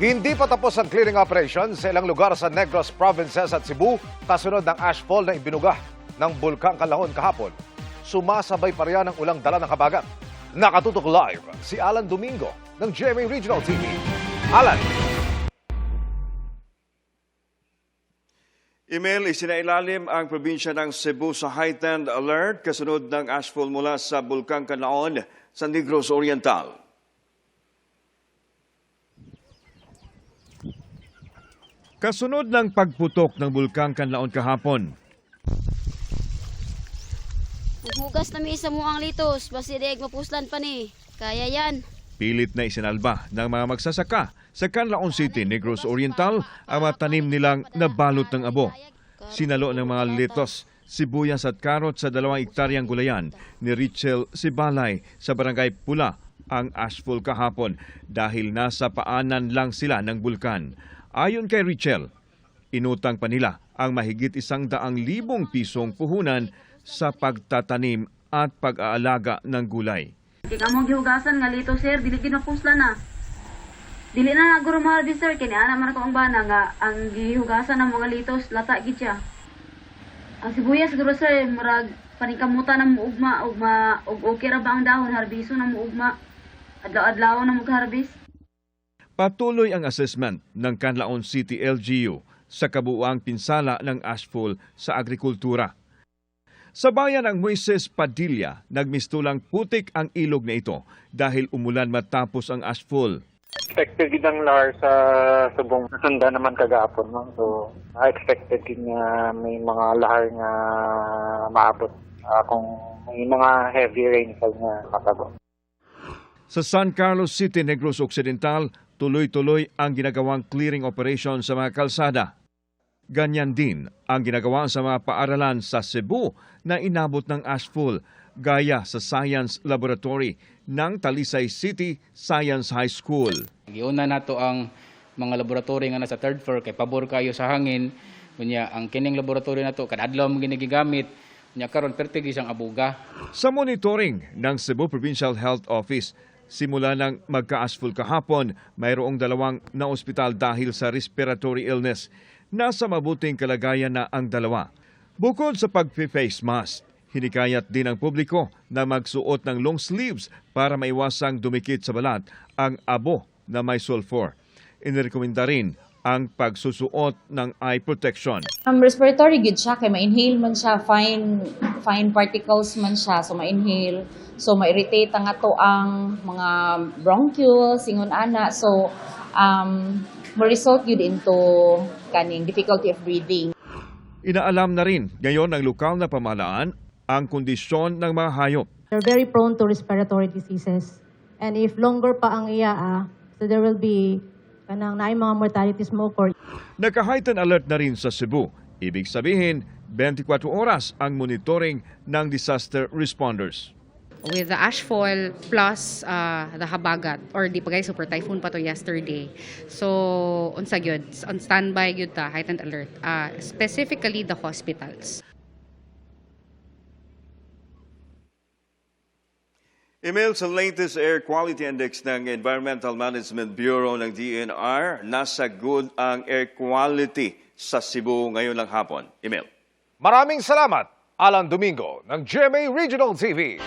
Hindi pa tapos ang clearing operation sa ilang lugar sa Negros Provinces at Cebu kasunod ng ashfall na ibinuga ng Bulkang Canlaon kahapon. Sumasabay pa riyan ang ulang dala ng habagat. Nakatutok live si Alan Domingo ng GMA Regional TV. Alan. Email, isinailalim ang probinsya ng Cebu sa heightened alert kasunod ng ashfall mula sa Bulkang Canlaon sa Negros Oriental. Kasunod ng pagputok ng Bulkang Canlaon kahapon. Hugas na may isa mo ang litos, basi deg mapuslan pa ni. Kaya yan. Pilit na isinalba ng mga magsasaka sa Canlaon City, Negros Oriental ang mga tanim nilang nabalot ng abo. Sinalo ng mga litos, sibuyas at karot sa 2 hektaryang gulayan ni Richel Sibalay sa Barangay Pula ang ashfall kahapon dahil nasa paanan lang sila ng bulkan. Ayon kay Richel, inutang pa nila ang mahigit 100,000 pisong puhunan sa pagtatanim at pag-aalaga ng gulay. Kaya mo gihugasan nga lito sir, dili ginapuslan na. Dili na naguro mahal sir, kini ana man ako ang bana nga ang gihugasan ng mga litos lata gid siya. Ang sibuyas siguro sir, murag panikamuta na muugma ug okay ra ba ang dahon harbiso na muugma. Adlaw-adlaw na mag-harvest. Patuloy ang assessment ng Canlaon City LGU sa kabuuang pinsala ng ashfall sa agrikultura. Sa bayan ng Moises Padilla, nagmistulang putik ang ilog na ito dahil umulan matapos ang ashfall. Expected din ang lahar sa subong sunda naman kagapon. No? So, expected din nga may mga lahar nga maabot kung may mga heavy rainfall nga matabo. Sa San Carlos City, Negros Occidental, tuloy-tuloy ang ginagawang clearing operation sa mga kalsada. Ganyan din ang ginagawa sa mga paaralan sa Cebu na inabot ng ashfall gaya sa Science Laboratory ng Talisay City Science High School. Giuna nato ang mga laboratory nga nasa 3rd floor kay pabor kayo sa hangin. Kunya ang kining laboratory nato kadadlaw mo ginagamit. Kunya karon pertig isang abuga. Sa monitoring ng Cebu Provincial Health Office, simula ng magka-ashfall kahapon, mayroong 2 na ospital dahil sa respiratory illness. Nasa mabuting kalagayan na ang 2. Bukod sa pag-face mask, hinikayat din ang publiko na magsuot ng long sleeves para maiwasang dumikit sa balat ang abo na may sulfur. Inirekomenda rin ang pagsusuot ng eye protection. Respiratory good siya, kay ma-inhale man siya, fine particles man siya, so ma-inhale. So ma-irritate nga to ang mga bronchioles, ingon ana. So ma-result yun into kaning difficulty of breathing. Inaalam na rin ngayon ng lokal na pamahalaan ang kondisyon ng mga hayop. They're very prone to respiratory diseases. And if longer pa ang iya, so there will be kanang naay mga mortalities mo occur. Naka-heightened alert na rin sa Cebu. Ibig sabihin, 24 oras ang monitoring ng disaster responders. With the ashfall plus the habagat or di pagay super typhoon pa to yesterday. So unsa gyud on standby gyud ta heightened alert specifically the hospitals. Email sa latest air quality index ng Environmental Management Bureau ng DNR, nasa good ang air quality sa Cebu ngayon lang hapon. Email. Maraming salamat, Alan Domingo ng GMA Regional TV.